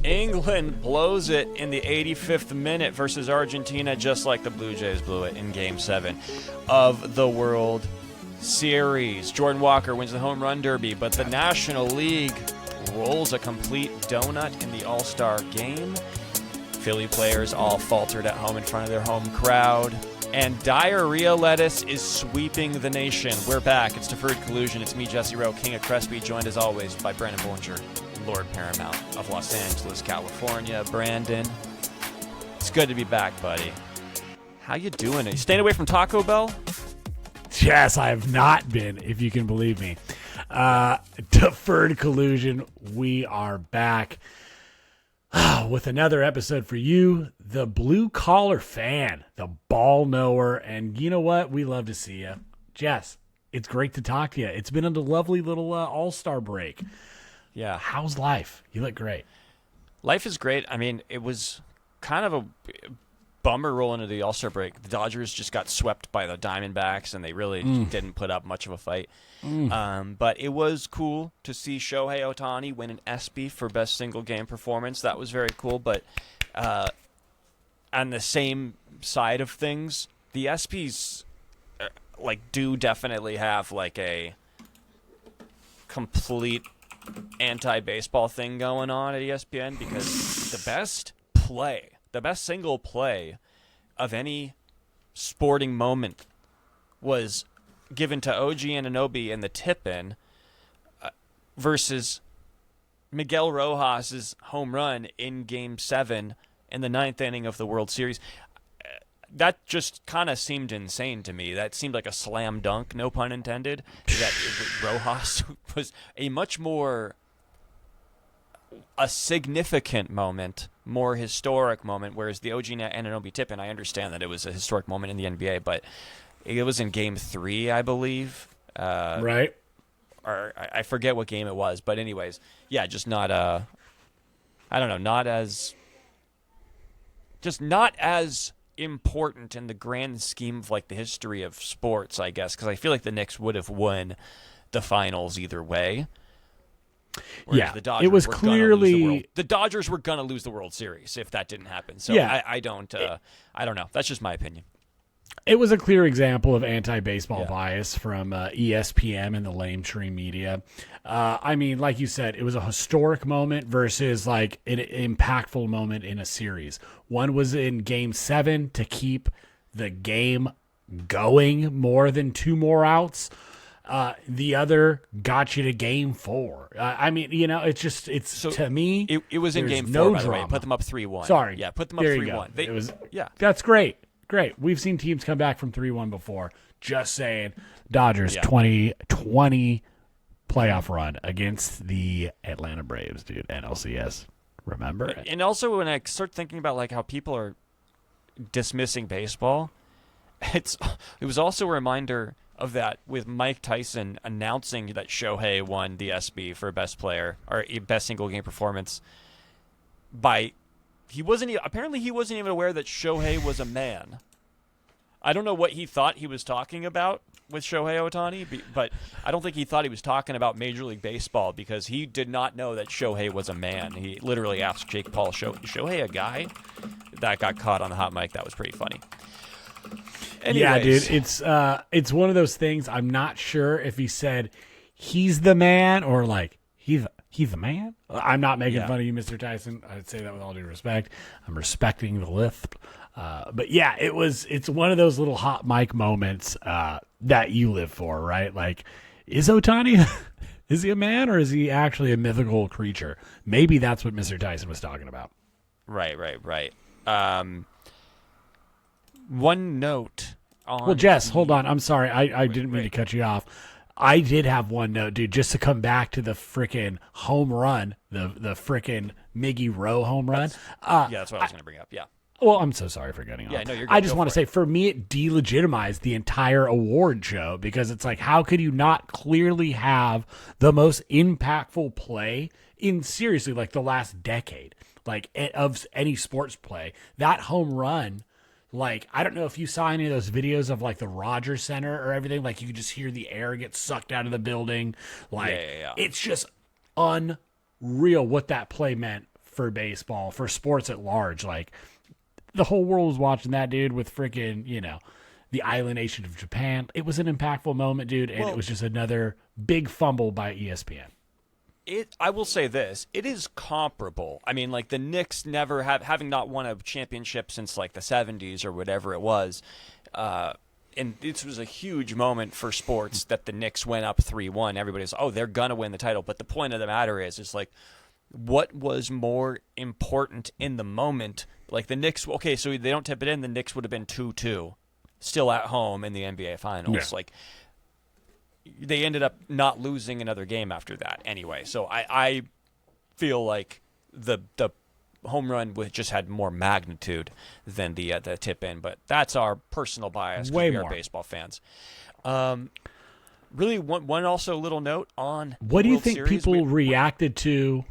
England blows it in the 85th minute versus Argentina, just like the Blue Jays blew it in Game 7 of the World Series. Jordan Walker wins the home run derby, but the National League rolls a complete donut in the All-Star game. Philly players all faltered at home in front of their home crowd. And diarrhea lettuce is sweeping the nation. We're back. It's Deferred Collusion. It's me, Jesse Rowe, King of Crespi, joined as always by Brandon Bollinger, Lord Paramount of Los Angeles, California. Brandon, it's good to be back, buddy. How you doing? Are you staying away from Taco Bell? Yes, I have not been, if you can believe me. Deferred Collusion, we are back with another episode for you, the blue-collar fan, the ball knower, and you know what? We love to see you. Jess, it's great to talk to you. It's been a lovely little all-star break. Yeah. How's life? You look great. Life is great. I mean, it was kind of a bummer rolling into the All-Star break. The Dodgers just got swept by the Diamondbacks, and they really didn't put up much of a fight. But it was cool to see Shohei Ohtani win an ESPY for Best Single Game Performance. That was very cool. But on the same side of things, the ESPYs do definitely have like a complete anti-baseball thing going on at ESPN, because the best single play of any sporting moment was given to OG Anunoby in the tip-in versus Miguel Rojas' home run in Game 7 in the 9th inning of the World Series. That just kind of seemed insane to me. That seemed like a slam dunk, no pun intended, that Rojas was a much more a significant moment, more historic moment, whereas the OG Anunoby tip-in, I understand that it was a historic moment in the NBA, but it was in Game 3, I believe. Right. Or I forget what game it was, but anyways, yeah, just not not as important in the grand scheme of like the history of sports, I guess, because I feel like the Knicks would have won the finals either way. Yeah, it was clearly the Dodgers were gonna lose the World Series if that didn't happen. So yeah, I don't know. That's just my opinion. It was a clear example of anti-baseball bias from ESPN and the lame tree media. I mean, like you said, it was a historic moment versus like an impactful moment in a series. One was in Game 7 to keep the game going more than 2 more outs. The other got you to Game 4. I mean, to me, it was in Game 4, no by the drama. way. Put them up 3-1. Sorry. Yeah, put them up 3-1. That's great. Great. We've seen teams come back from 3-1 before. Just saying. Dodgers 2020 playoff run against the Atlanta Braves, dude. NLCS. Remember it. And also when I start thinking about like how people are dismissing baseball, it was also a reminder of that with Mike Tyson announcing that Shohei won the ESPY for best player or best single game performance apparently he wasn't even aware that Shohei was a man. I don't know what he thought he was talking about with Shohei Ohtani, but I don't think he thought he was talking about Major League Baseball, because he did not know that Shohei was a man. He literally asked Jake Paul, Shohei a guy? That got caught on the hot mic. That was pretty funny. Anyways. Yeah, dude, it's one of those things. I'm not sure if he said he's the man or like he's the man. I'm not making fun of you, Mr. Tyson. I'd say that with all due respect. I'm respecting the lisp. But yeah, it's one of those little hot mic moments that you live for, right? Like, is Ohtani, is he a man or is he actually a mythical creature? Maybe that's what Mr. Tyson was talking about. Right. One note on... Well, Jess, hold on. I'm sorry. I didn't mean to cut you off. I did have one note, dude, just to come back to the freaking home run, the freaking Miggy Rowe home run. That's what I was going to bring up, yeah. Well, I'm so sorry for getting off. Yeah, no, you're good. I just want to say, for me, it delegitimized the entire award show, because it's like, how could you not clearly have the most impactful play in, seriously, like the last decade, like of any sports play? That home run, like, I don't know if you saw any of those videos of like the Rogers Center or everything. Like, you could just hear the air get sucked out of the building. Like, it's just unreal what that play meant for baseball, for sports at large. Like, the whole world was watching that, dude, with freaking, the island nation of Japan. It was an impactful moment, dude, and it was just another big fumble by ESPN. I will say this: it is comparable. I mean, like the Knicks never having not won a championship since like the '70s or whatever it was, and this was a huge moment for sports that the Knicks went up 3-1. Everybody's they're gonna win the title. But the point of the matter is like, what was more important in the moment? Like the Knicks, okay, so they don't tip it in. The Knicks would have been 2-2, still at home in the NBA Finals. Yeah. Like, they ended up not losing another game after that anyway. So I feel like the home run just had more magnitude than the tip in, but that's our personal bias because we are baseball fans. Really, one also little note on what do you World think Series, people reacted to?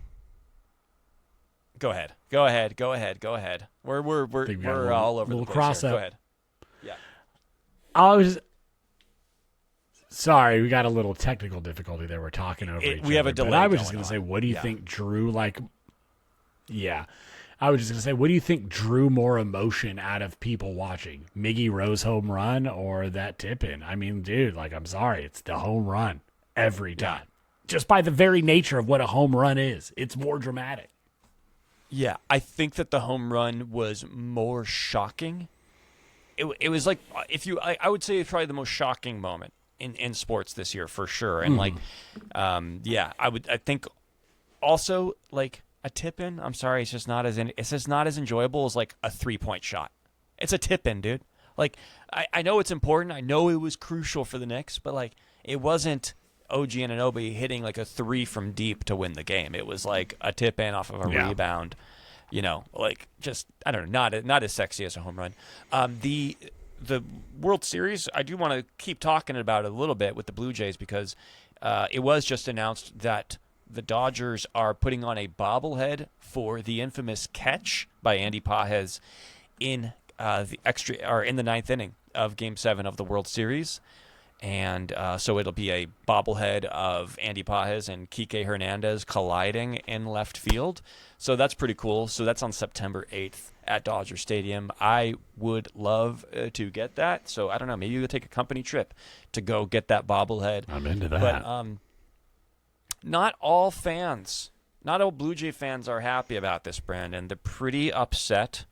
Go ahead. We're all over the place here. Go ahead. Yeah. Sorry, we got a little technical difficulty there. We're talking over each other. We have a delay. But I was just going to say, what do you think drew I was just going to say, what do you think drew more emotion out of people watching? Miggy Rose home run or that tip in? I mean, dude, like, I'm sorry. It's the home run every time. Just by the very nature of what a home run is. It's more dramatic. Yeah, I think that the home run was more shocking. It was like, I would say it's probably the most shocking moment in sports this year for sure. And I think also like a tip in, I'm sorry, it's just not as enjoyable as like a 3-point shot. It's a tip in, dude. Like I know it's important. I know it was crucial for the Knicks, but like it wasn't OG Anunoby hitting like a 3 from deep to win the game. It was like a tip in off of a rebound. Like just I don't know, not as sexy as a home run. The World Series, I do want to keep talking about it a little bit with the Blue Jays because it was just announced that the Dodgers are putting on a bobblehead for the infamous catch by Andy Pages in the ninth inning of Game 7 of the World Series. And so it'll be a bobblehead of Andy Pages and Kike Hernandez colliding in left field. So that's pretty cool. So that's on September 8th at Dodger Stadium. I would love to get that. So I don't know. Maybe you'll take a company trip to go get that bobblehead. I'm into that. But not all Blue Jay fans are happy about this, Brandon. They're pretty upset.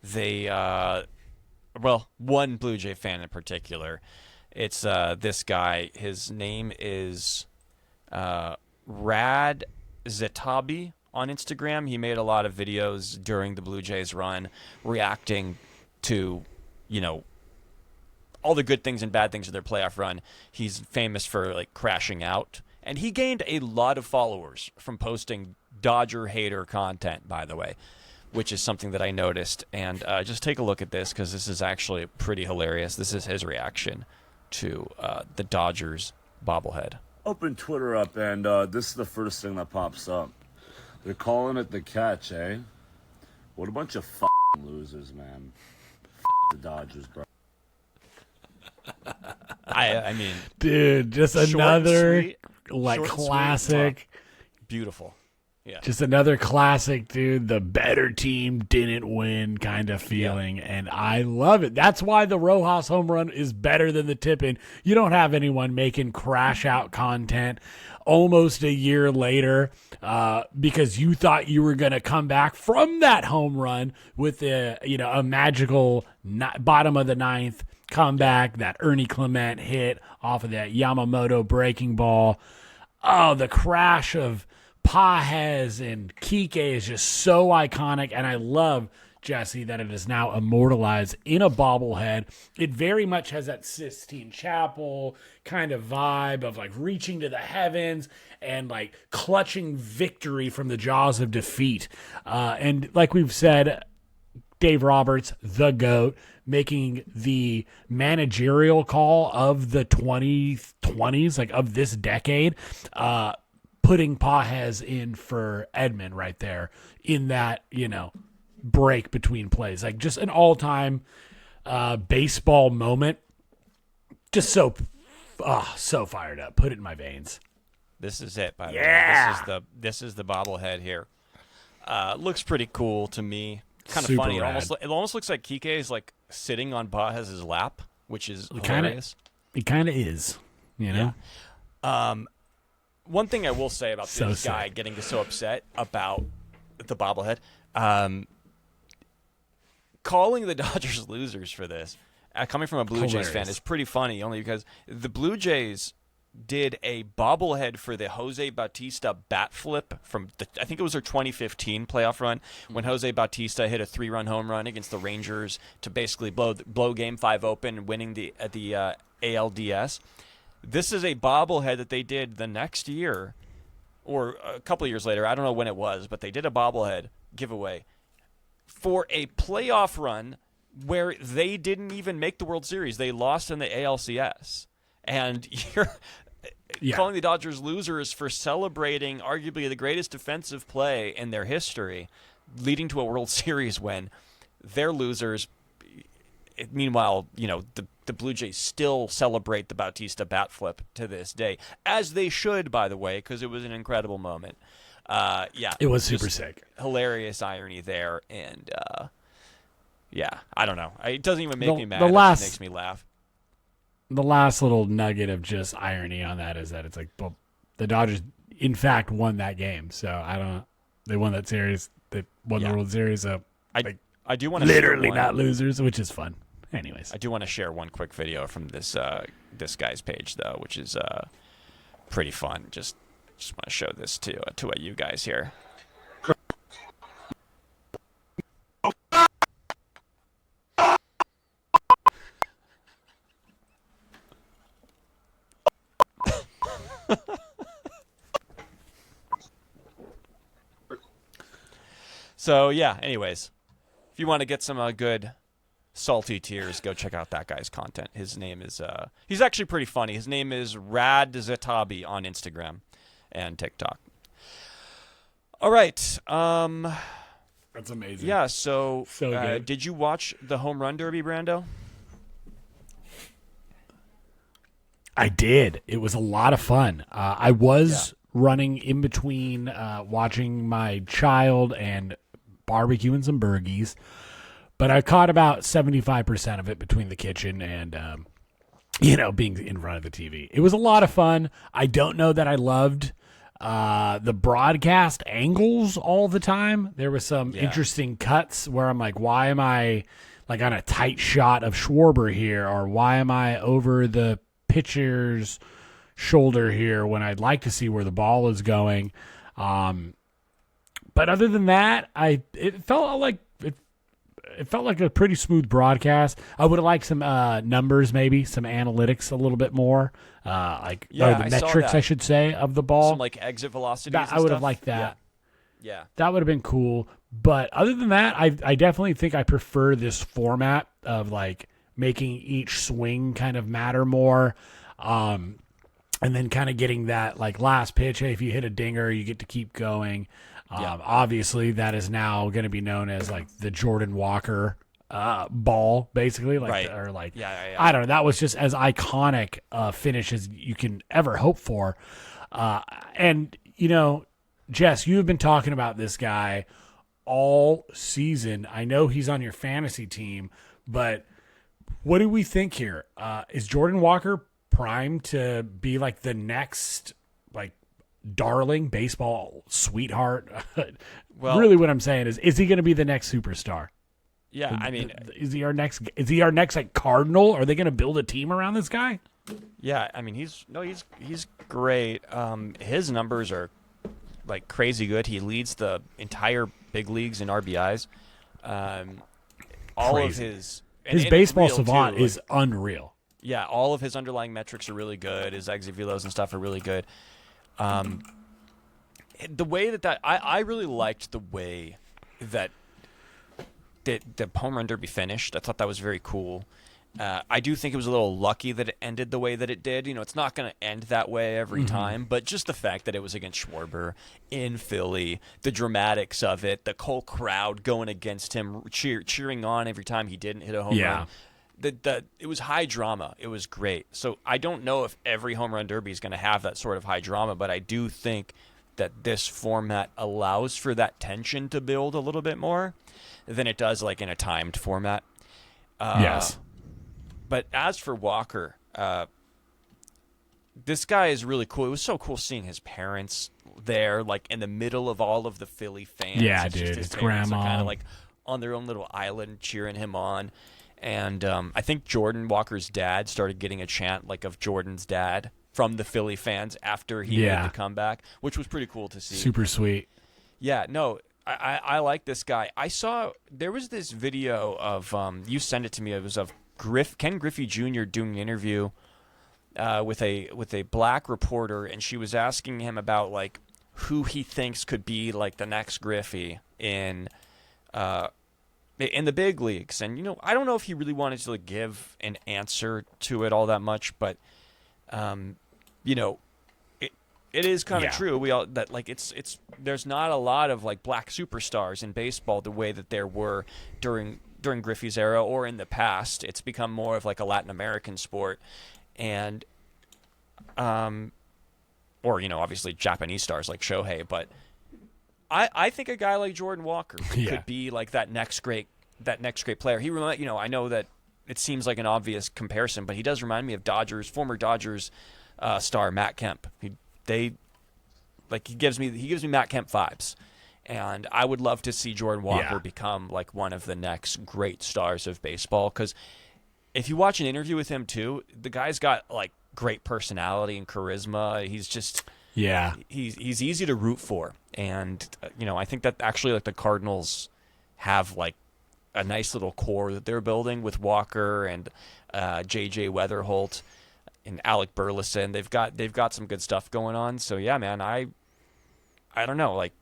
One Blue Jay fan in particular. It's this guy. His name is Rad Zetabi on Instagram. He made a lot of videos during the Blue Jays run reacting to, all the good things and bad things of their playoff run. He's famous for like crashing out. And he gained a lot of followers from posting Dodger hater content, by the way, which is something that I noticed. And just take a look at this because this is actually pretty hilarious. This is his reaction to the Dodgers bobblehead. Open Twitter up, and this is the first thing that pops up. They're calling it the catch, eh? What a bunch of losers, man. The Dodgers, bro. I mean, dude, just another classic. Beautiful. Yeah. Just another classic, dude. The better team didn't win kind of feeling, and I love it. That's why the Rojas home run is better than the tip-in. You don't have anyone making crash-out content almost a year later because you thought you were going to come back from that home run with a magical bottom of the ninth comeback, that Ernie Clement hit off of that Yamamoto breaking ball. Oh, the crash of Pages and Kike is just so iconic, and I love, Jesse, that it is now immortalized in a bobblehead. It very much has that Sistine Chapel kind of vibe of like reaching to the heavens and like clutching victory from the jaws of defeat. And like we've said, Dave Roberts, the GOAT, making the managerial call of the 2020s, like of this decade, putting Pages in for Edman right there in that, break between plays. Like just an all-time baseball moment. Just so fired up. Put it in my veins. This is it, by the way. This is the bobblehead here. Looks pretty cool to me. Kind of Super funny. rad. It almost looks like Kike is like sitting on Bajez's lap, which is hilarious. It kind of is, you know? Yeah. One thing I will say about So this guy sick. getting so upset about the bobblehead, calling the Dodgers losers for this, coming from a Blue Jays fan, Hilarious. is pretty funny, only because the Blue Jays did a bobblehead for the Jose Bautista bat flip from I think it was their 2015 playoff run when Jose Bautista hit a 3-run home run against the Rangers to basically blow Game 5 open, winning the ALDS. This is a bobblehead that they did the next year or a couple of years later. I don't know when it was, but they did a bobblehead giveaway for a playoff run where they didn't even make the World Series. They lost in the ALCS. And you're calling the Dodgers losers for celebrating arguably the greatest defensive play in their history, leading to a World Series win. They're losers. Meanwhile, the Blue Jays still celebrate the Bautista bat flip to this day, as they should, by the way, because it was an incredible moment. It was super just sick. Hilarious irony there, and I don't know. It doesn't even make me mad. The It last- just makes me laugh. The last little nugget of just irony on that is that it's like, well, the Dodgers, in fact, won that game. So I don't know. They won that series. They won the World Series. So I do want to literally not losers, which is fun. Anyways. I do want to share one quick video from this guy's page though, which is pretty fun. Just want to show this to you guys here. So anyways, if you want to get some good salty tears, go check out that guy's content. His name is he's actually pretty funny. His name is Rad Zatabi on Instagram and TikTok. All right. That's amazing. Yeah, so good. Did you watch the home run derby, Brando? I did. It was a lot of fun. I was running in between watching my child and barbecuing some burgies, but I caught about 75% of it between the kitchen and, being in front of the TV. It was a lot of fun. I don't know that I loved the broadcast angles all the time. There was some interesting cuts where I'm like, why am I like on a tight shot of Schwarber here? Or why am I over the pitcher's shoulder here when I'd like to see where the ball is going? But other than that, it felt like a pretty smooth broadcast. I would have liked some numbers, maybe some analytics, a little bit more, or the I saw metrics, that. I should say, of the ball. Some like exit velocities. I would have liked that. Yeah. That would have been cool. But other than that, I definitely think I prefer this format of like making each swing kind of matter more. And then kind of getting that like last pitch. Hey, if you hit a dinger, you get to keep going. Obviously, that is now going to be known as like the Jordan Walker ball, basically. Like, Right. Or like, Yeah. I don't know. That was just as iconic a finish as you can ever hope for. And, Jess, you have been talking about this guy all season. I know he's on your fantasy team, but what do we think here? Is Jordan Walker primed to be like the next like darling baseball sweetheart? Well, really what I'm saying is he going to be the next superstar? Yeah, I mean, Is he our next like Cardinal? Are they going to build a team around this guy? yeah, I mean, he's great. His numbers are like crazy good. He leads the entire big leagues in RBIs. All Crazy. of his baseball real, savant too, is unreal. Yeah, all of his underlying metrics are really good. His exit velos and stuff are really good. The way that I really liked the way that the home run derby finished. I thought that was very cool. I do think it was a little lucky that it ended the way that it did. It's not going to end that way every time, but just the fact that it was against Schwarber in Philly, the dramatics of it, the whole crowd going against him, cheering on every time he didn't hit a home run. It was high drama. It was great. So I don't know if every home run derby is going to have that sort of high drama, but I do think that this format allows for that tension to build a little bit more than it does like in a timed format. Yes. But as for Walker, this guy is really cool. It was so cool seeing his parents there, like in the middle of all of the Philly fans. Yeah, it's dude, just his his parents grandma. kind of like on their own little island cheering him on. And I think Jordan Walker's dad started getting a chant like of Jordan's dad from the Philly fans after he made the comeback, which was pretty cool to see. Super sweet. Yeah, no, I like this guy. I saw there was this video of you sent it to me. It was of Ken Griffey Jr. doing an interview with a black reporter, and she was asking him about like who he thinks could be like the next Griffey in the big leagues. And I don't know if he really wanted to like, give an answer to it all that much, but it is kind of true. We all that like it's there's not a lot of like black superstars in baseball the way that there were during Griffey's era or in the past. It's become more of like a Latin American sport, and or obviously Japanese stars like Shohei. But I think a guy like Jordan Walker could be like that next great player. He I know that it seems like an obvious comparison, but he does remind me of former Dodgers star Matt Kemp. He gives me Matt Kemp vibes, and I would love to see Jordan Walker become like one of the next great stars of baseball. Because if you watch an interview with him too, the guy's got like great personality and charisma. He's just he's easy to root for, and I think that actually like the Cardinals have like a nice little core that they're building with Walker and JJ Weatherholt and Alec Burleson. They've got some good stuff going on. So yeah, man, I don't know. Like,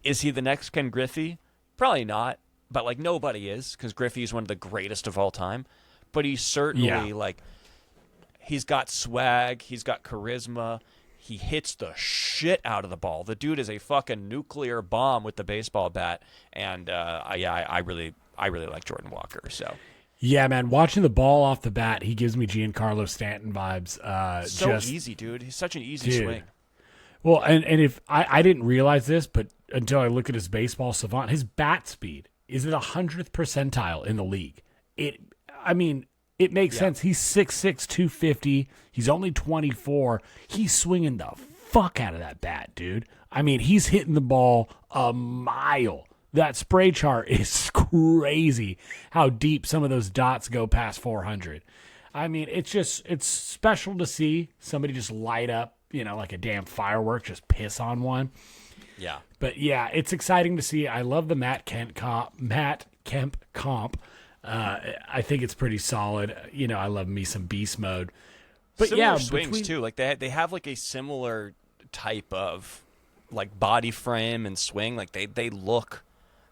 is he the next Ken Griffey? Probably not. But like nobody is, because Griffey is one of the greatest of all time. But he's certainly like he's got swag. He's got charisma. He hits the shit out of the ball. The dude is a fucking nuclear bomb with the baseball bat. And I really like Jordan Walker. So. Yeah, man, watching the ball off the bat, he gives me Giancarlo Stanton vibes. Easy, dude. He's such an easy swing. Well, and if I didn't realize this, but until I look at his baseball savant, his bat speed is at 100th percentile in the league. It makes sense. He's 6'6", 250. He's only 24. He's swinging the fuck out of that bat, dude. I mean, he's hitting the ball a mile. That spray chart is crazy how deep some of those dots go past 400. I mean, it's special to see somebody just light up, like a damn firework, just piss on one. Yeah. But yeah, it's exciting to see. I love the Matt Kemp comp. I think it's pretty solid. I love me some beast mode. But similar swings too. Like they have like a similar type of like body frame and swing. Like they look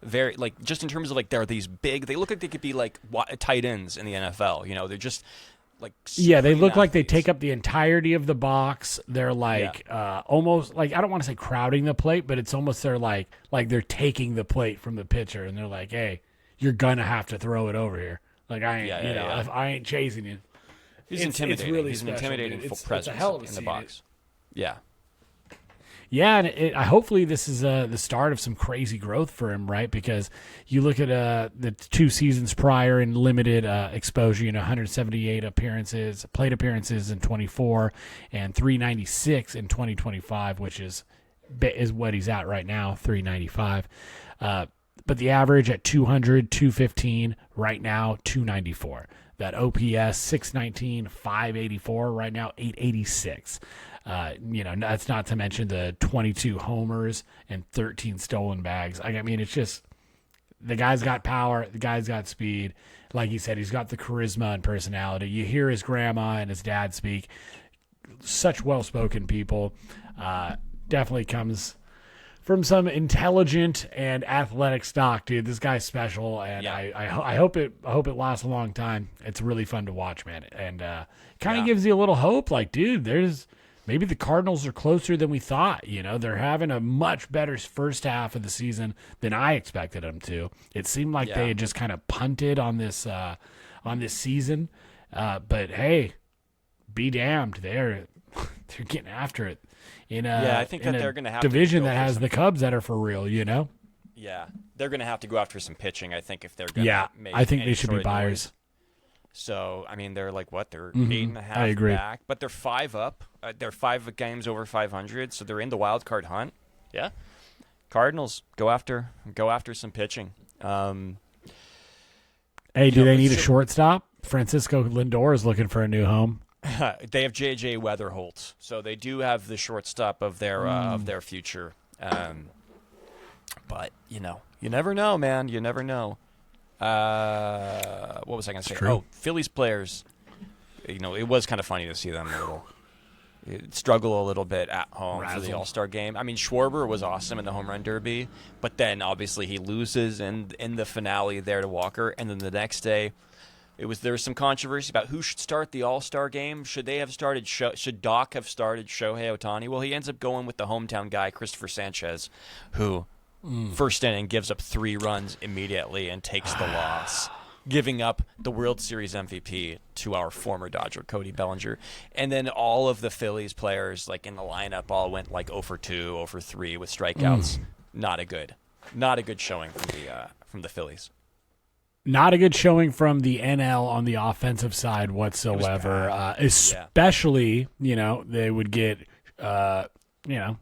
very like just in terms of like they're these big. They look like they could be like tight ends in the NFL. They're just like they look like they take up the entirety of the box. They're like almost like I don't want to say crowding the plate, but it's almost they're like they're taking the plate from the pitcher, and they're like, hey, you're gonna have to throw it over here. Like I ain't, if I ain't chasing you. He's intimidating. Really He's an special, intimidating dude. It's presence a hell of a in the scene. box. Yeah. Yeah, and hopefully this is the start of some crazy growth for him, right? Because you look at the 2 seasons prior in limited exposure, 178 plate appearances in 24, and 396 in 2025, which is what he's at right now, 395. But the average at 200, 215, right now, 294. That OPS, 619, 584, right now, 886. That's not to mention the 22 homers and 13 stolen bags. I mean, it's just the guy's got power. The guy's got speed. Like you said, he's got the charisma and personality. You hear his grandma and his dad speak. Such well-spoken people. Definitely comes from some intelligent and athletic stock, dude. This guy's special, and I hope it lasts a long time. It's really fun to watch, man, and kind of gives you a little hope. Like, dude, maybe the Cardinals are closer than we thought. They're having a much better first half of the season than I expected them to. It seemed like they had just kind of punted on this season, but hey, be damned, they're getting after it. in I think that they're going to have division to that has the Cubs that are for real. Yeah, they're going to have to go after some pitching. I think if they're going to make I think any they should be sort of buyers. noise. So I mean, they're like what? They're Mm-hmm. 8.5 I agree. back, but they're 5 up. They're 5 games over 500, so they're in the wild card hunt. Yeah, Cardinals go after some pitching. Hey, do they need a shortstop? Francisco Lindor is looking for a new home. They have J.J. Weatherholt, so they do have the shortstop of their future. But you never know, man. You never know. What was I going to say? True. Oh, Phillies players. It was kind of funny to see them struggle a little bit at home for the All-Star game. I mean, Schwarber was awesome in the home run derby, but then obviously he loses in the finale there to Walker, and then the next day there was some controversy about who should start the All-Star game. Should Doc have started Shohei Ohtani? Well, he ends up going with the hometown guy, Christopher Sanchez, who first inning gives up 3 runs immediately and takes the loss, giving up the World Series MVP to our former Dodger, Cody Bellinger. And then all of the Phillies players like in the lineup all went like 0 for 2, 0 for 3 with strikeouts. Not a good showing from the Phillies. Not a good showing from the NL on the offensive side whatsoever. Especially, they would get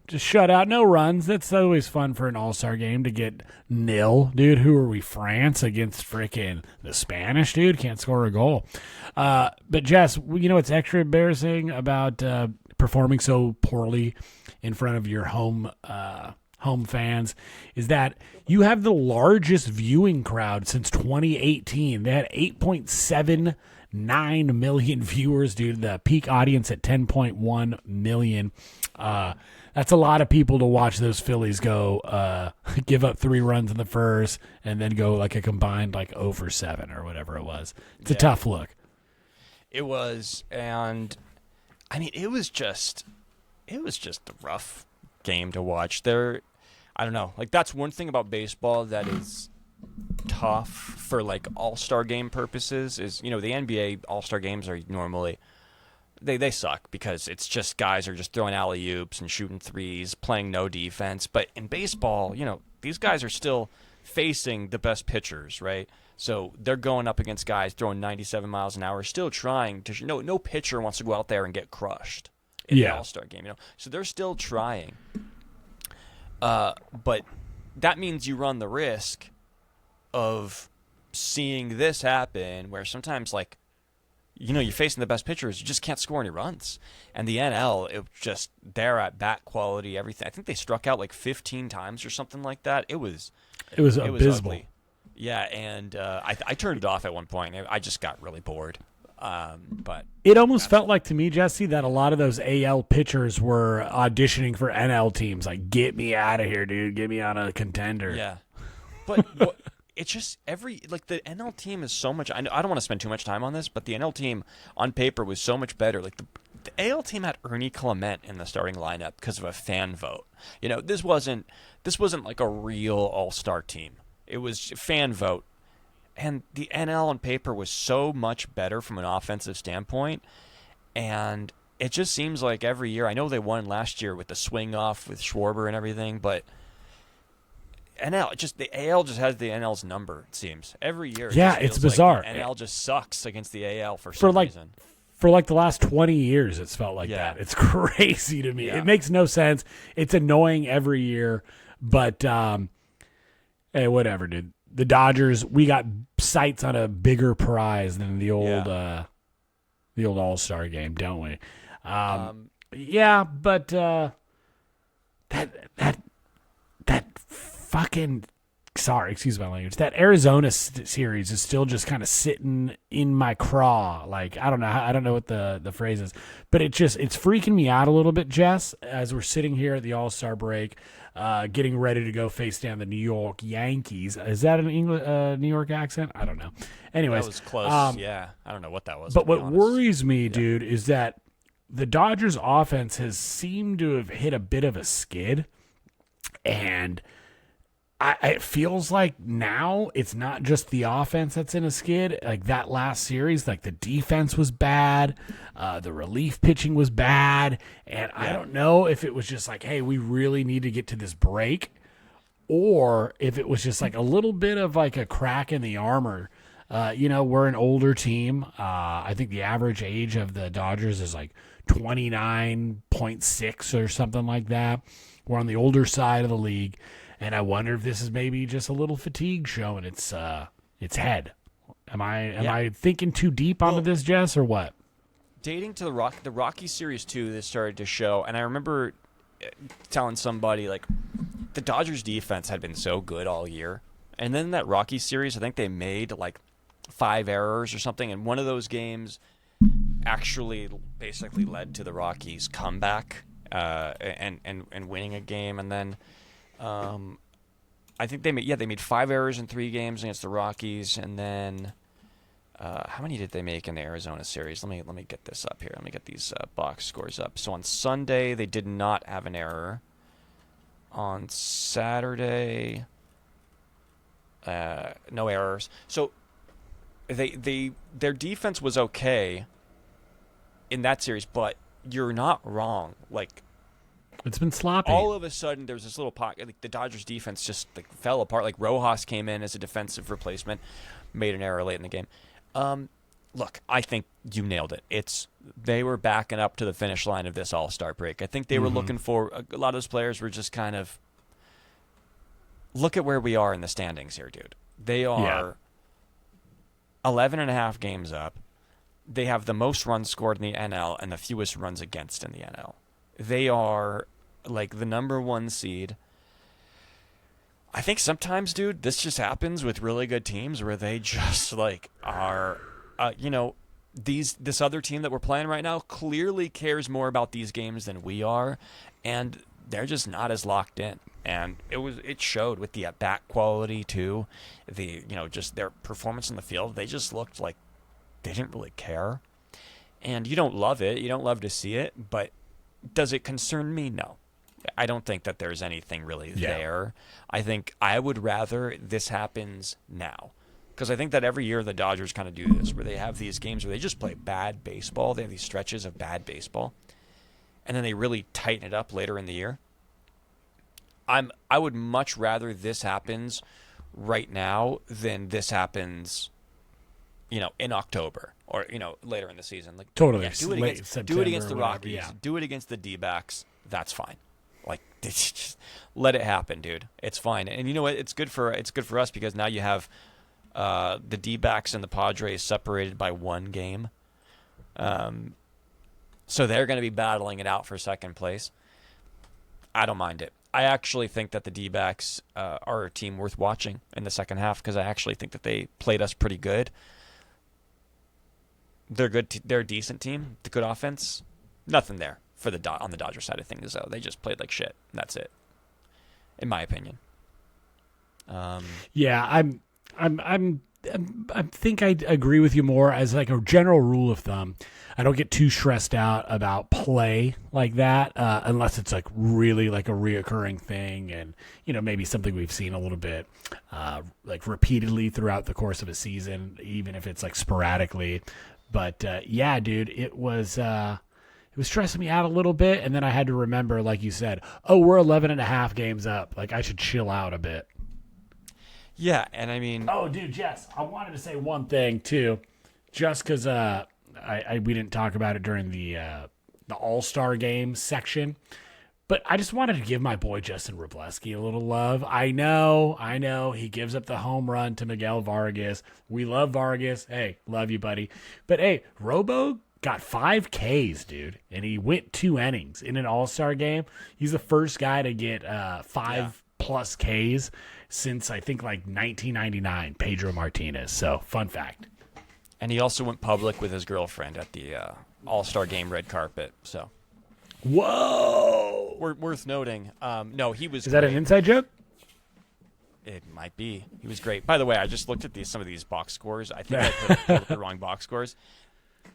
just shut out, no runs. That's always fun for an All-Star game to get nil. Dude, who are we, France against frickin' the Spanish, dude? Can't score a goal. But, Jess, what's extra embarrassing about performing so poorly in front of your home fans is that you have the largest viewing crowd since 2018. They had 8.79 million viewers, dude. The peak audience at 10.1 million. That's a lot of people to watch those Phillies go give up 3 runs in the first and then go like a combined 0 for 7 or whatever it was. It's a tough look. It was, and I mean, it was just a rough game to watch. I don't know. That's one thing about baseball that is tough for all-star game purposes is, the NBA all-star games are normally they suck because it's just guys are just throwing alley-oops and shooting threes, playing no defense. But in baseball, these guys are still facing the best pitchers, right? So they're going up against guys throwing 97 miles an hour, still trying to. No pitcher wants to go out there and get crushed in the All-Star game, So they're still trying. But that means you run the risk of seeing this happen, where sometimes you're facing the best pitchers, you just can't score any runs. And the NL, they're at bat quality, everything. I think they struck out 15 times or something like that. It was abysmal. Ugly. Yeah, and I turned it off at one point. I just got really bored. But it almost felt like to me, Jesse, that a lot of those AL pitchers were auditioning for NL teams. Get me out of here, dude. Get me on a contender. Yeah. But it's just the NL team is so much. I don't want to spend too much time on this, but the NL team on paper was so much better. The AL team had Ernie Clement in the starting lineup because of a fan vote. This wasn't a real all-star team. It was a fan vote. And the NL on paper was so much better from an offensive standpoint. And it just seems like every year, I know they won last year with the swing off with Schwarber and everything, but the AL just has the NL's number, it seems. Every year. It's bizarre. The NL just sucks against the AL for some reason. For the last 20 years, it's felt like that. It's crazy to me. Yeah. It makes no sense. It's annoying every year, but hey, whatever, dude. The Dodgers, we got sights on a bigger prize than the old All-Star game, don't we? But that fucking excuse my language. That Arizona series is still just kind of sitting in my craw. I don't know what the phrase is, but it's freaking me out a little bit, Jess, as we're sitting here at the All-Star break, getting ready to go face down the New York Yankees. Is that an New York accent? I don't know. Anyways, that was close. I don't know what that was. But what worries me, dude, is that the Dodgers offense has seemed to have hit a bit of a skid, and it feels like now it's not just the offense that's in a skid. Like that last series, like the defense was bad, the relief pitching was bad, and I don't know if it was just like, hey, we really need to get to this break, or if it was just like a little bit of like a crack in the armor. We're an older team. I think the average age of the Dodgers is like 29.6 or something like that. We're on the older side of the league. And I wonder if this is maybe just a little fatigue showing its head. Am I thinking too deep onto this, Jess, or what? Dating to the Rocky series too, this started to show, and I remember telling somebody like the Dodgers defense had been so good all year, and then that Rocky series, I think they made like 5 errors or something, and one of those games actually basically led to the Rockies' comeback and winning a game, and then. I think they made 5 errors in 3 games against the Rockies, and then how many did they make in the Arizona series? Let me get this up here. Let me get these box scores up. So on Sunday they did not have an error. On Saturday, no errors. So their defense was okay in that series, but you're not wrong. Like. It's been sloppy. All of a sudden, there's this little pocket. Like, the Dodgers' defense just fell apart. Like Rojas came in as a defensive replacement, made an error late in the game. Look, I think you nailed it. They were backing up to the finish line of this All-Star break. I think they were looking for a lot of those players were just kind of look at where we are in the standings here, dude. They are 11 and a half games up. They have the most runs scored in the NL and the fewest runs against in the NL. They are like the number 1 seed. I think sometimes, dude, this just happens with really good teams where they just like are, this other team that we're playing right now clearly cares more about these games than we are, and they're just not as locked in. And it showed with the at-bat quality too, just their performance in the field. They just looked like they didn't really care, and you don't love it. You don't love to see it, but. Does it concern me? No. I don't think that there's anything really there. I think I would rather this happens now. Because I think that every year the Dodgers kind of do this, where they have these games where they just play bad baseball. They have these stretches of bad baseball. And then they really tighten it up later in the year. I would much rather this happens right now than this happens, in October. Or, later in the season. Like, totally. Do it against the Rockies. Yeah. Do it against the D-backs. That's fine. Like, just let it happen, dude. It's fine. And you know what? It's good for us because now you have the D-backs and the Padres separated by 1 game. So they're going to be battling it out for second place. I don't mind it. I actually think that the D-backs are a team worth watching in the second half because I actually think that they played us pretty good. They're good. They're a decent team. The good offense. Nothing there for on the Dodger side of things, though. They just played like shit. That's it, in my opinion. I think I agree with you more as like a general rule of thumb. I don't get too stressed out about play like that unless it's like really like a reoccurring thing and maybe something we've seen a little bit like repeatedly throughout the course of a season, even if it's like sporadically. But dude, it was stressing me out a little bit, and then I had to remember, like you said, we're 11 and a half games up. Like I should chill out a bit. Yeah, and I mean... Oh, dude, Jess, I wanted to say one thing, too. Just because we didn't talk about it during the All-Star Game section. But I just wanted to give my boy Justin Wrobleski a little love. I know. He gives up the home run to Miguel Vargas. We love Vargas. Hey, love you, buddy. But, hey, Robo got 5 Ks, dude. And he went 2 innings in an All-Star game. He's the first guy to get 5+ Ks since, I think, like 1999, Pedro Martinez. So, fun fact. And he also went public with his girlfriend at the All-Star Game red carpet. So, whoa! Worth noting. No, he was. Is that an inside joke? It might be. He was great. By the way, I just looked at some of these box scores. I think I put the wrong box scores.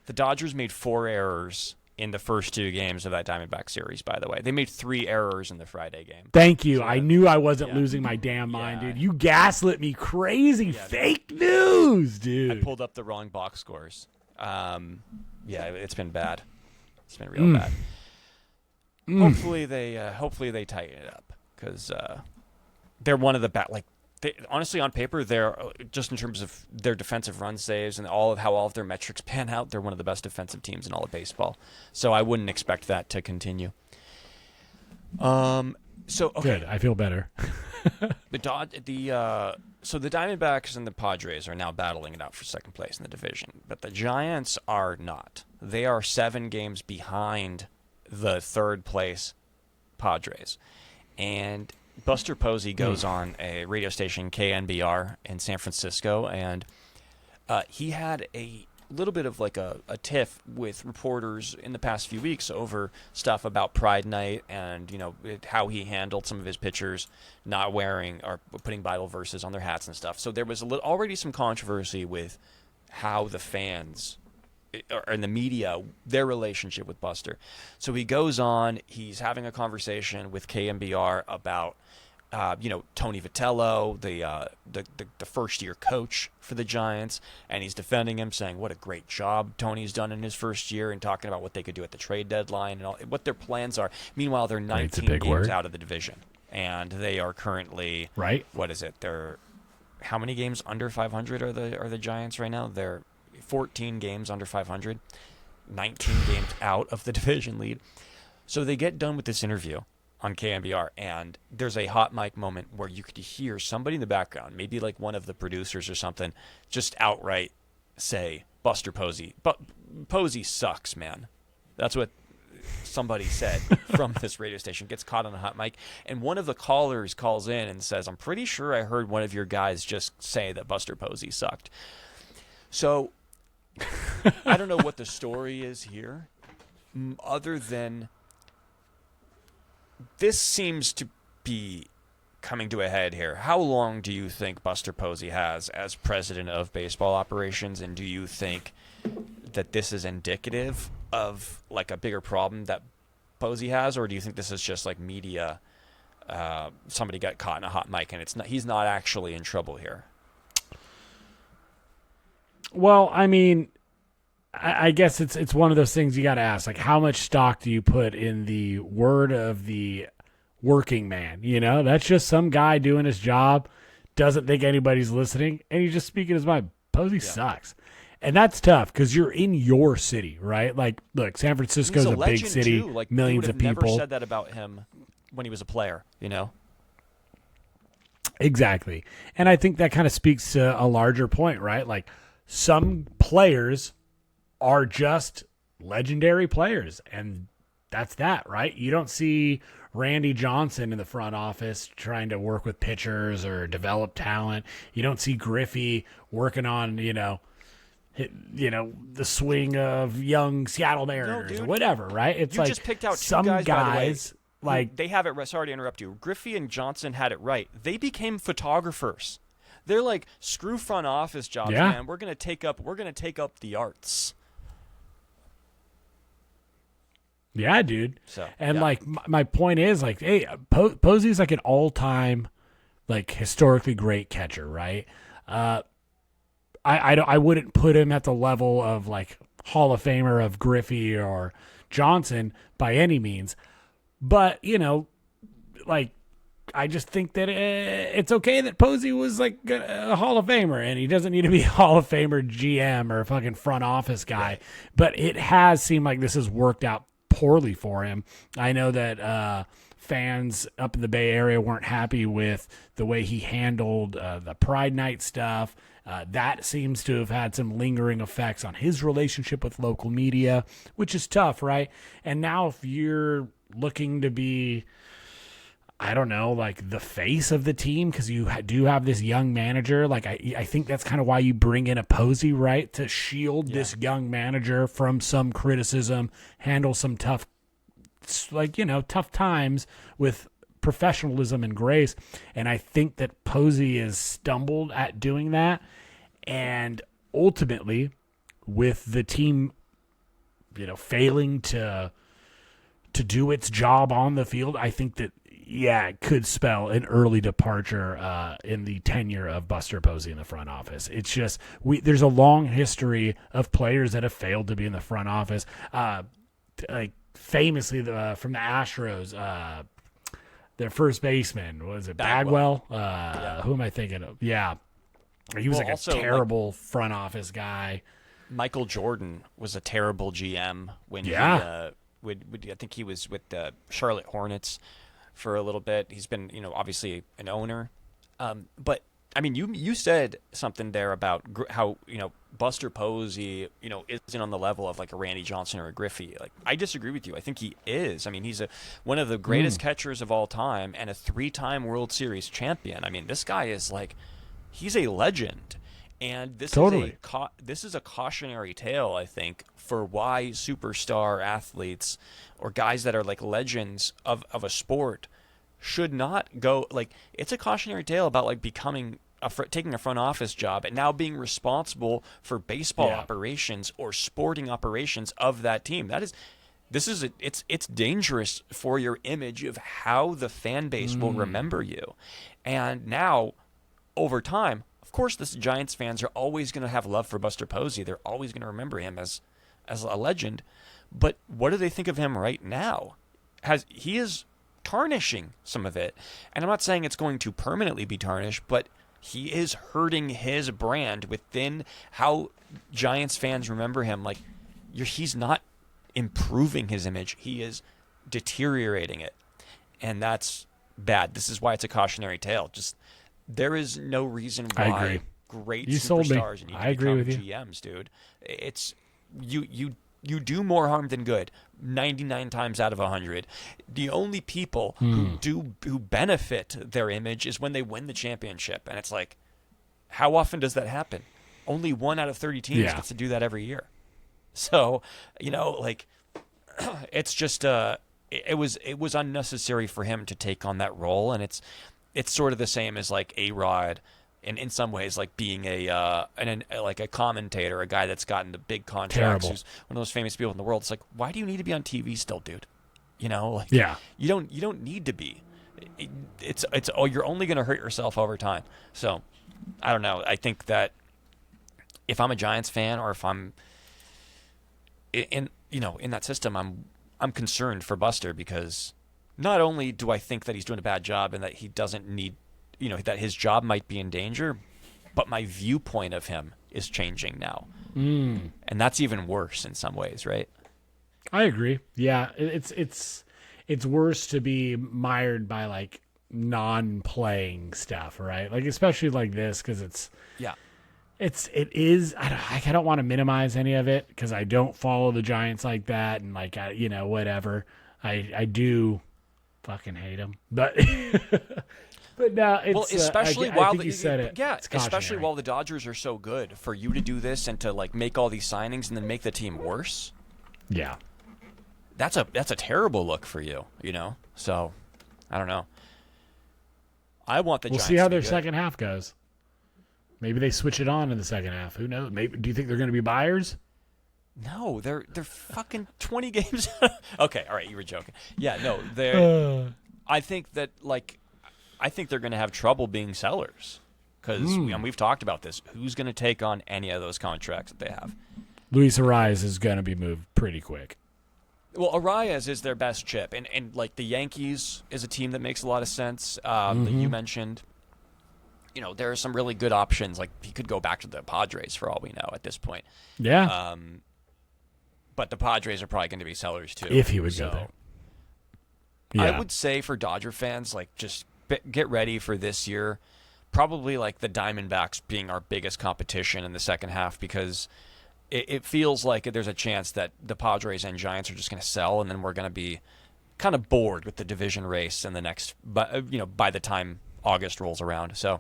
The Dodgers made 4 errors in the first 2 games of that Diamondback series, by the way. They made 3 errors in the Friday game. Thank you. So I knew I wasn't losing my damn mind, dude. You gaslit me crazy. Fake news, dude. I pulled up the wrong box scores. It's been bad. It's been real bad. Hopefully they tighten it up, because they're one of the honestly, on paper, they're just in terms of their defensive run saves and all of their metrics pan out, they're one of the best defensive teams in all of baseball. So I wouldn't expect that to continue. Good. I feel better. So the Diamondbacks and the Padres are now battling it out for second place in the division, but the Giants are not. They are 7 games behind the third place Padres, and Buster Posey goes on a radio station, KNBR, in San Francisco, and he had a little bit of like a tiff with reporters in the past few weeks over stuff about Pride Night and, how he handled some of his pitchers not wearing or putting Bible verses on their hats and stuff. So there was already some controversy with how the fans and the media, their relationship with Buster. So he goes on, he's having a conversation with KNBR about Tony Vitello, the first-year coach for the Giants, and he's defending him, saying what a great job Tony's done in his first year, and talking about what they could do at the trade deadline and what their plans are. Meanwhile, they're 19 games out of the division, and they are currently what is it? They're how many games under 500 are the Giants right now? They're 14 games under 500, 19 games out of the division lead. So they get done with this interview on KNBR, and there's a hot mic moment where you could hear somebody in the background, maybe like one of the producers or something, just outright say, Buster Posey. But Posey sucks, man. That's what somebody said from this radio station. Gets caught on a hot mic, and one of the callers calls in and says, I'm pretty sure I heard one of your guys just say that Buster Posey sucked. So I don't know what the story is here, other than this seems to be coming to a head here. How long do you think Buster Posey has as president of baseball operations, and do you think that this is indicative of like a bigger problem that Posey has, or do you think this is just like media? Somebody got caught in a hot mic, and he's not actually in trouble here. Well, I mean, I guess it's one of those things you got to ask, like, how much stock do you put in the word of the working man? That's just some guy doing his job, doesn't think anybody's listening, and he's just speaking his mind. Posey sucks. And that's tough because you're in your city, right? Like, look, San Francisco's a big city, too. Like, millions of people. Never said that about him when he was a player, Exactly. And I think that kind of speaks to a larger point, right? Like, some players are just legendary players, and that's that, right? You don't see Randy Johnson in the front office trying to work with pitchers or develop talent. You don't see Griffey working on, the swing of young Seattle Mariners or whatever, right? It's you like just picked out some two guys, by the way, they have it. Sorry to interrupt you. Griffey and Johnson had it right. They became photographers. They're like, screw front office jobs, man. We're gonna take up the arts. Yeah, dude. Like, my point is, like, hey, Posey's like an all-time, like, historically great catcher, right? I wouldn't put him at the level of, like, Hall of Famer of Griffey or Johnson by any means. But, like, I just think that it's okay that Posey was, like, a Hall of Famer, and he doesn't need to be a Hall of Famer GM or a fucking front office guy. Right. But it has seemed like this has worked out poorly for him. I know that fans up in the Bay Area weren't happy with the way he handled the Pride Night stuff. That seems to have had some lingering effects on his relationship with local media, which is tough, right? And now if you're looking to be, I don't know, like the face of the team, because you do have this young manager. Like, I think that's kind of why you bring in a Posey, right? To shield this young manager from some criticism, handle some tough times with professionalism and grace. And I think that Posey has stumbled at doing that. And ultimately, with the team, failing to do its job on the field, I think that, it could spell an early departure in the tenure of Buster Posey in the front office. It's just there's a long history of players that have failed to be in the front office. Like famously, from the Astros, their first baseman, was it Bagwell? Who am I thinking of? Yeah, he was like a terrible front office guy. Michael Jordan was a terrible GM when he I think he was with the Charlotte Hornets for a little bit. He's been, obviously an owner. But I mean, you said something there about how, Buster Posey, isn't on the level of like a Randy Johnson or a Griffey. Like, I disagree with you. I think he is. I mean, he's one of the greatest catchers of all time and a 3-time World Series champion. I mean, this guy is like, he's a legend. And this is a cautionary tale, I think, for why superstar athletes or guys that are like legends of a sport should not go. Like, it's a cautionary tale about like taking a front office job and now being responsible for baseball operations or sporting operations of that team. It's dangerous for your image of how the fan base will remember you. And now, over time, of course, the Giants fans are always going to have love for Buster Posey. They're always going to remember him as a legend. But what do they think of him right now? He is tarnishing some of it. And I'm not saying it's going to permanently be tarnished, but he is hurting his brand within how Giants fans remember him. Like, he's not improving his image. He is deteriorating it. And that's bad. This is why it's a cautionary tale. There is no reason why great superstars need to become GMs, dude. It's you do more harm than good 99 times out of 100. The only people who benefit their image is when they win the championship, and it's like, how often does that happen? Only 1 out of 30 teams gets to do that every year. So, like, it's just it was unnecessary for him to take on that role, and it's sort of the same as like A-Rod, and in some ways like being like a commentator, a guy that's gotten the big contracts, who's one of those famous people in the world. It's like, why do you need to be on TV still, dude? You don't need to be. You're only going to hurt yourself over time. So I don't know. I think that if I'm a Giants fan, or if I'm in that system, I'm concerned for Buster, because not only do I think that he's doing a bad job and that he doesn't need, that his job might be in danger, but my viewpoint of him is changing now. And that's even worse in some ways, right? I agree. Yeah, it's worse to be mired by like non-playing stuff, right? Like, especially like this, because it is. I don't want to minimize any of it, because I don't follow the Giants like that, and like whatever. I do fucking hate him, but but now it's especially I think you said it. Yeah, especially while the Dodgers are so good, for you to do this and to like make all these signings and then make the team worse. Yeah, that's a terrible look for you. So I don't know. I want the. We'll see how their second half goes. Maybe they switch it on in the second half. Who knows? Maybe. Do you think they're going to be buyers? No, they're fucking 20 games. Okay, all right, you were joking. Yeah, no, they're. I think they're going to have trouble being sellers, because we've talked about this. Who's going to take on any of those contracts that they have? Luis Arias is going to be moved pretty quick. Well, Arias is their best chip, and like the Yankees is a team that makes a lot of sense. That you mentioned. There are some really good options. Like, he could go back to the Padres for all we know at this point. Yeah. But the Padres are probably going to be sellers too. If he would go there. Yeah. I would say for Dodger fans, like, just get ready for this year. Probably like the Diamondbacks being our biggest competition in the second half, because it feels like there's a chance that the Padres and Giants are just going to sell, and then we're going to be kind of bored with the division race in the next, by the time August rolls around. So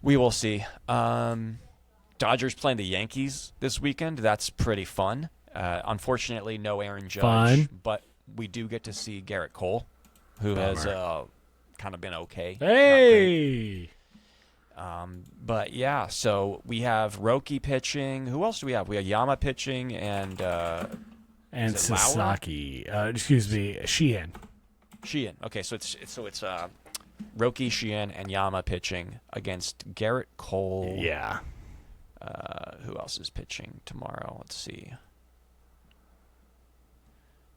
we will see. Dodgers playing the Yankees this weekend. That's pretty fun. Unfortunately, no Aaron Judge, but we do get to see Garrett Cole, who has kind of been okay. Hey! But yeah, so we have Roki pitching. Who else do we have? We have Yama pitching, and And Is it Lauer? Sasaki. Excuse me, Sheehan. Sheehan. Okay, so it's Roki, Sheehan, and Yama pitching against Garrett Cole. Yeah. Who else is pitching tomorrow? Let's see.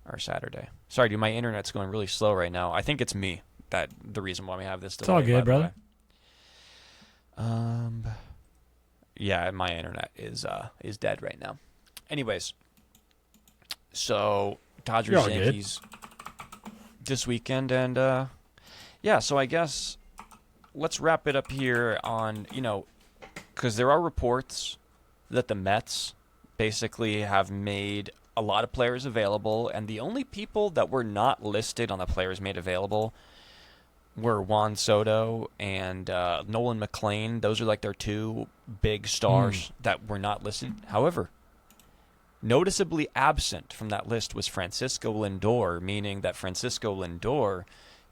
Or Saturday. Sorry, dude, my internet's going really slow right now. I think it's me. The reason why we have this delay. It's all good, brother. Yeah, my internet is dead right now. Anyways, so Dodgers Yankees this weekend, and yeah, so I guess let's wrap it up here on, because there are reports that the Mets basically have made a lot of players available, and the only people that were not listed on the players made available were Juan Soto and Nolan McLean. Those are like their two big stars that were not listed. However, noticeably absent from that list was Francisco Lindor, meaning that Francisco Lindor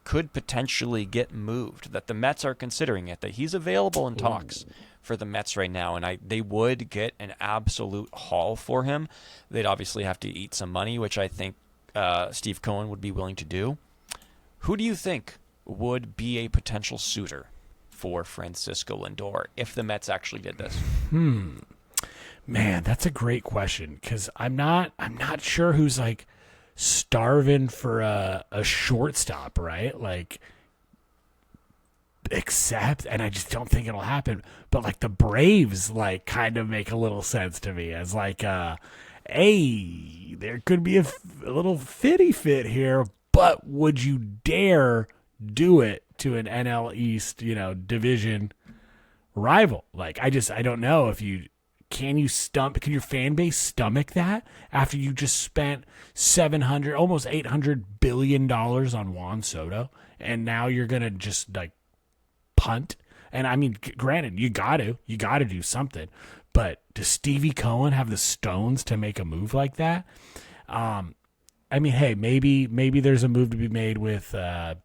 could potentially get moved, that the Mets are considering it, that he's available in talks for the Mets right now, and they would get an absolute haul for him. They'd obviously have to eat some money, which I think Steve Cohen would be willing to do. Who do you think would be a potential suitor for Francisco Lindor if the Mets actually did this? Man, that's a great question, because I'm not sure who's like starving for a shortstop, right? Like, and I just don't think it'll happen. But like the Braves, like, kind of make a little sense to me as like, hey, there could be a little fitty fit here, but would you dare do it to an NL East, division rival? Like, I don't know if can your fan base stomach that after you just spent almost $800 billion on Juan Soto, and now you're going to just like punt? And I mean, granted, you got to do something, but does Stevie Cohen have the stones to make a move like that? I mean, hey, maybe there's a move to be made with, I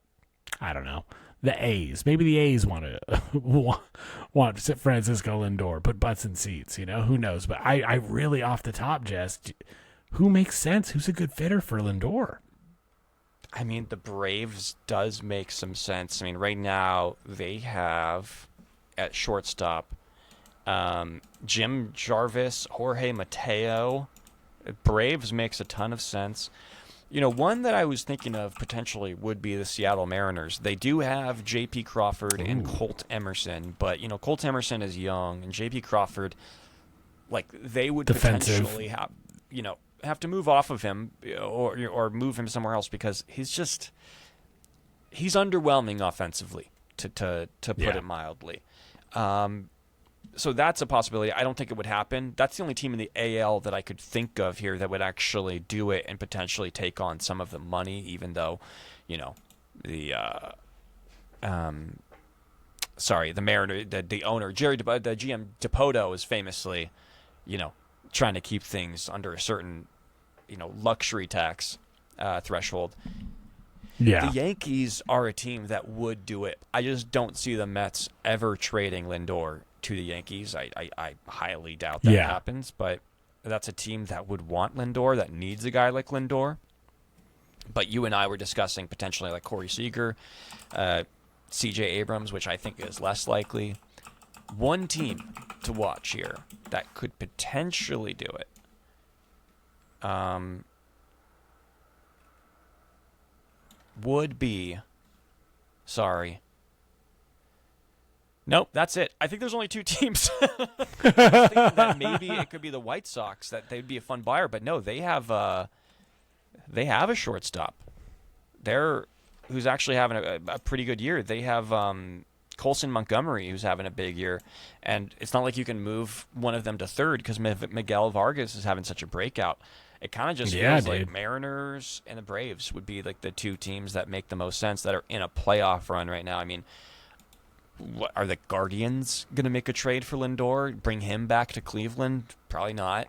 don't know, the A's. Maybe the A's want Francisco Lindor, put butts in seats, who knows? But I really, off the top, Jess, who makes sense? Who's a good fitter for Lindor? I mean, the Braves does make some sense. I mean, right now they have at shortstop Jim Jarvis, Jorge Mateo. Braves makes a ton of sense. One that I was thinking of potentially would be the Seattle Mariners. They do have J.P. Crawford and Colt Emerson, but, Colt Emerson is young, and J.P. Crawford, like, they would potentially have to move off of him or move him somewhere else, because he's underwhelming offensively, to put it mildly. So that's a possibility. I don't think it would happen. That's the only team in the AL that I could think of here that would actually do it and potentially take on some of the money, even though, the Mariner, the owner, the GM Dipoto is famously, trying to keep things under a certain, luxury tax threshold. Yeah. The Yankees are a team that would do it. I just don't see the Mets ever trading Lindor to the Yankees. I highly doubt that happens, but that's a team that would want Lindor, that needs a guy like Lindor. But you and I were discussing potentially like Corey Seager, C.J. Abrams, which I think is less likely. One team to watch here that could potentially do it would be... Nope, that's it. I think there's only two teams. I was thinking that maybe it could be the White Sox, that they'd be a fun buyer, but no, they have a shortstop. Who's actually having a pretty good year. They have Colson Montgomery, who's having a big year, and it's not like you can move one of them to third because Miguel Vargas is having such a breakout. It kind of just feels like Mariners and the Braves would be like the two teams that make the most sense, that are in a playoff run right now. I mean, what, are the Guardians going to make a trade for Lindor, bring him back to Cleveland? Probably not.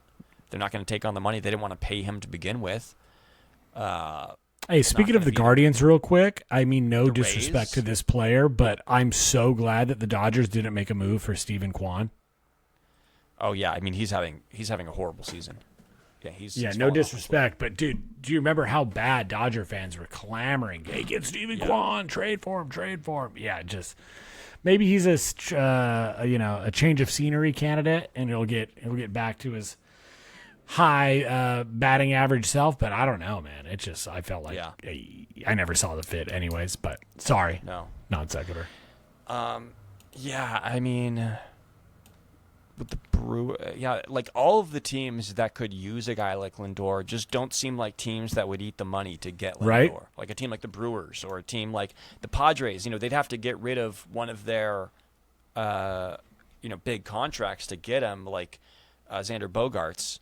They're not going to take on the money. They didn't want to pay him to begin with. Hey, speaking of the Guardians real quick, I mean, no The disrespect Rays? to this player, but I'm so glad that the Dodgers didn't make a move for Stephen Kwan. Oh yeah, I mean he's having a horrible season. he's no fallen off. disrespect, but dude, do you remember how bad Dodger fans were clamoring? Hey, get Steven Kwan, trade for him. Yeah, just maybe he's a change of scenery candidate, and he'll get back to his high batting average self. But I don't know, man. It just I felt like I never saw the fit, anyways. But sorry, No. non sequitur. Yeah, I mean, with the like all of the teams that could use a guy like Lindor just don't seem like teams that would eat the money to get Lindor. Right. Like a team like the Brewers or a team like the Padres, they'd have to get rid of one of their, big contracts to get him, like Xander Bogaerts.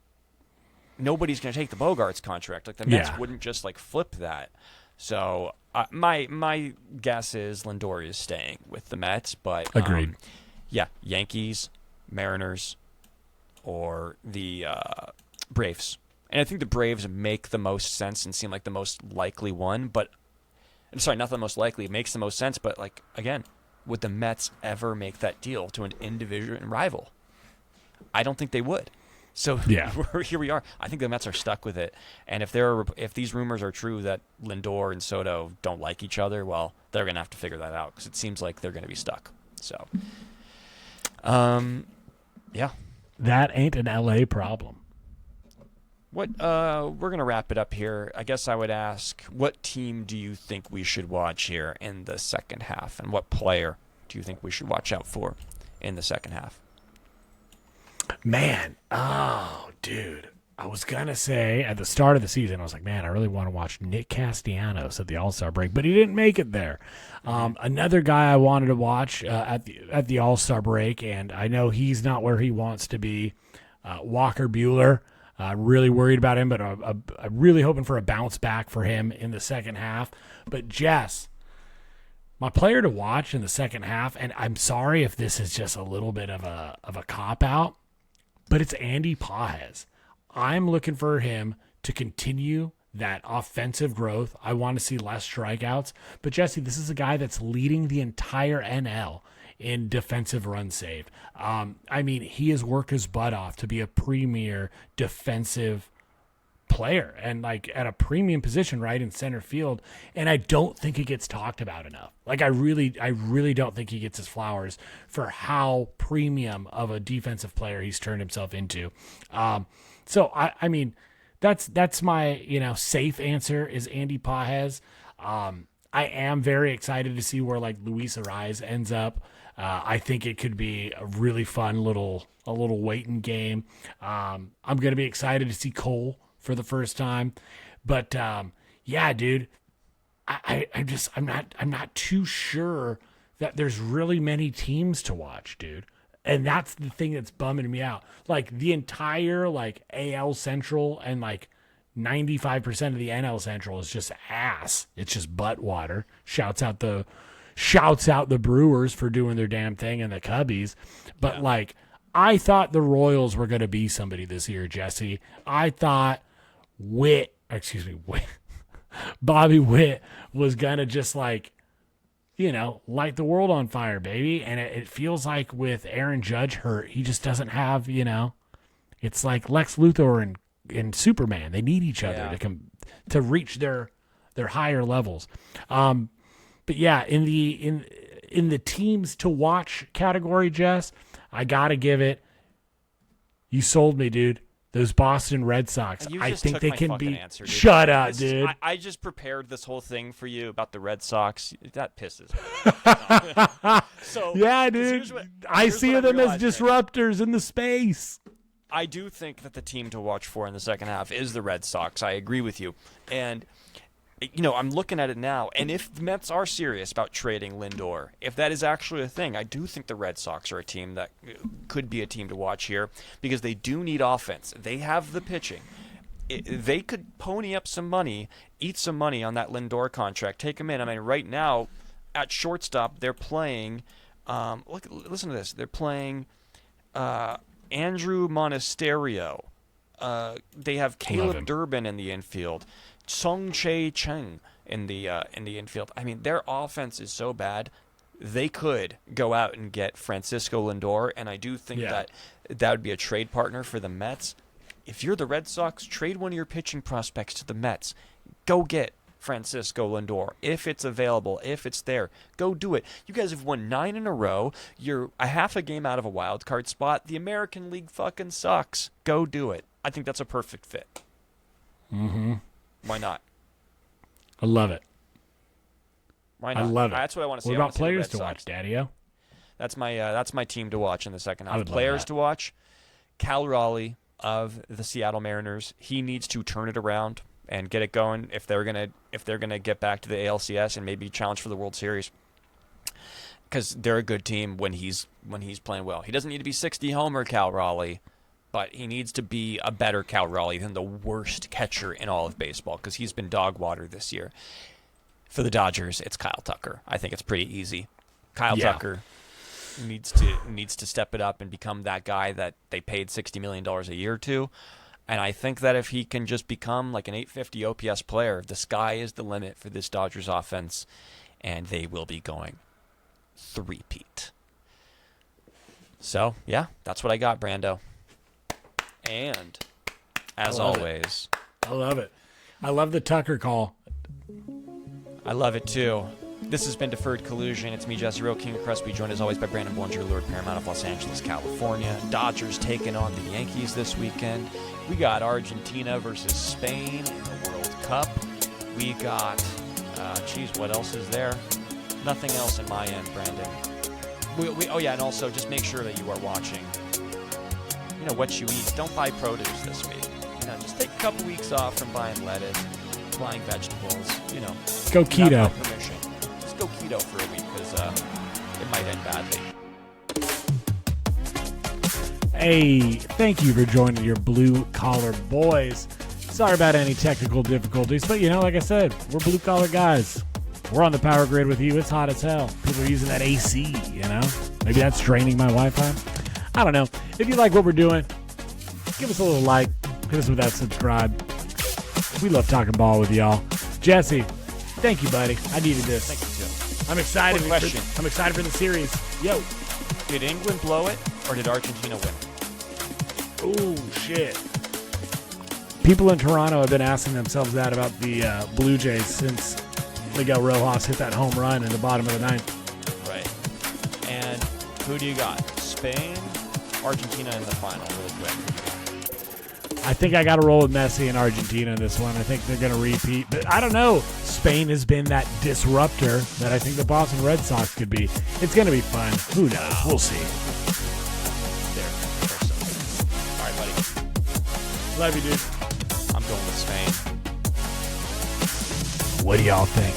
Nobody's going to take the Bogaerts contract. Like the Mets wouldn't just like flip that. So my guess is Lindor is staying with the Mets, but Agreed. Yankees, Mariners, or the Braves. And I think the Braves make the most sense and seem like the most likely one. But I'm sorry, not the most likely. It makes the most sense. But like again, would the Mets ever make that deal to an in-division rival? I don't think they would. So here we are. I think the Mets are stuck with it. And if these rumors are true that Lindor and Soto don't like each other, well, they're going to have to figure that out because it seems like they're going to be stuck. So, That ain't an LA problem. We're going to wrap it up here. I guess I would ask, what team do you think we should watch here in the second half? And what player do you think we should watch out for in the second half? Man, dude. I was going to say at the start of the season, I was like, man, I really want to watch Nick Castellanos at the All-Star break, but he didn't make it there. Another guy I wanted to watch at the All-Star break, and I know he's not where he wants to be, Walker Buehler. Really worried about him, but I'm really hoping for a bounce back for him in the second half. But Jess, my player to watch in the second half, and I'm sorry if this is just a little bit of a cop-out, but it's Andy Pages. I'm looking for him to continue that offensive growth. I want to see less strikeouts. But, Jesse, this is a guy that's leading the entire NL in defensive run saved. He has worked his butt off to be a premier defensive player and like at a premium position right in center field, and I don't think it gets talked about enough. Like I really don't think he gets his flowers for how premium of a defensive player he's turned himself into. So I mean that's my safe answer is Andy Pages. I am very excited to see where like Luis Ariz ends up. I think it could be a really fun a little waiting game. I'm gonna be excited to see Cole for the first time, but dude, I'm not too sure that there's really many teams to watch, dude, and that's the thing that's bumming me out. Like the entire like AL Central and like 95% of the NL Central is just ass. It's just butt water. Shouts out the Brewers for doing their damn thing and the Cubbies, but like I thought the Royals were going to be somebody this year, Jesse. I thought Bobby Witt was going to just like, light the world on fire, baby. And it feels like with Aaron Judge hurt, he just doesn't have, it's like Lex Luthor and Superman. They need each other to reach their higher levels. But yeah, in the teams to watch category, Jess, I got to give it. You sold me, dude. Those Boston Red Sox. I think they can be. Answer, Shut up, dude. I just prepared this whole thing for you about the Red Sox. That pisses me. So yeah, dude. I see them as disruptors in the space. I do think that the team to watch for in the second half is the Red Sox. I agree with you. And I'm looking at it now, and if the Mets are serious about trading Lindor, if that is actually a thing, I do think the Red Sox are a team that could be a team to watch here because they do need offense. They have the pitching. They could pony up some money, eat some money on that Lindor contract, take him in. I mean, right now, at shortstop, they're playing listen to this. They're playing Andrew Monasterio. They have Caleb Durbin in the infield. Song Chae Cheng in the infield. I mean, their offense is so bad, they could go out and get Francisco Lindor, and I do think that would be a trade partner for the Mets. if you're the Red Sox, trade one of your pitching prospects to the Mets. Go get Francisco Lindor. If it's available, if it's there, go do it. You guys have won 9 in a row. You're a half a game out of a wild card spot. The American League fucking sucks. Go do it. I think that's a perfect fit. Mm-hmm. Why not? I love it. Why not? I love it. That's what I want to see. What I wanna about see the players Red to Sox. watch, Daddy-O? That's my team to watch in the second I half. would love Players that. to watch. Cal Raleigh of the Seattle Mariners. He needs to turn it around and get it going if they're gonna get back to the ALCS and maybe challenge for the World Series. Because they're a good team when he's playing well. He doesn't need to be 60 homer Cal Raleigh, but he needs to be a better Cal Raleigh than the worst catcher in all of baseball because he's been dog water this year. For the Dodgers, it's Kyle Tucker. I think it's pretty easy. Kyle Tucker needs to step it up and become that guy that they paid $60 million a year to. And I think that if he can just become like an 850 OPS player, the sky is the limit for this Dodgers offense, and they will be going three-peat. So, yeah, that's what I got, Brando. And, as always... I love it. I love the Tucker call. I love it, too. This has been Deferred Collusion. It's me, Jesse Rowe, King of Crespi, joined as always by Brandon Bollinger, Lord Paramount of Los Angeles, California. Dodgers taking on the Yankees this weekend. We got Argentina versus Spain in the World Cup. We got, what else is there? Nothing else in my end, Brandon. And also just make sure that you are watching, what you eat. Don't buy produce this week. Just take a couple weeks off from buying lettuce, buying vegetables, Go keto. Without my permission. Just go keto for a week because it might end badly. Hey, thank you for joining your Blue Collar Boys. Sorry about any technical difficulties, but like I said, we're blue collar guys. We're on the power grid with you. It's hot as hell. People are using that AC, Maybe that's draining my Wi-Fi. I don't know. If you like what we're doing, give us a little like. Hit us with that subscribe. We love talking ball with y'all. Jesse, thank you, buddy. I needed this. Thank you, too. I'm excited. Quick question. I'm excited for the series. Yo. Did England blow it or did Argentina win? Oh, shit. People in Toronto have been asking themselves that about the Blue Jays since Miguel Rojas hit that home run in the bottom of the ninth. Right. And who do you got? Spain, Argentina in the final, really quick. I think I got to roll with Messi and Argentina in this one. I think they're going to repeat. But I don't know. Spain has been that disruptor that I think the Boston Red Sox could be. It's going to be fun. Who knows? We'll see. All right, buddy. Love you, dude. I'm going with Spain. What do y'all think?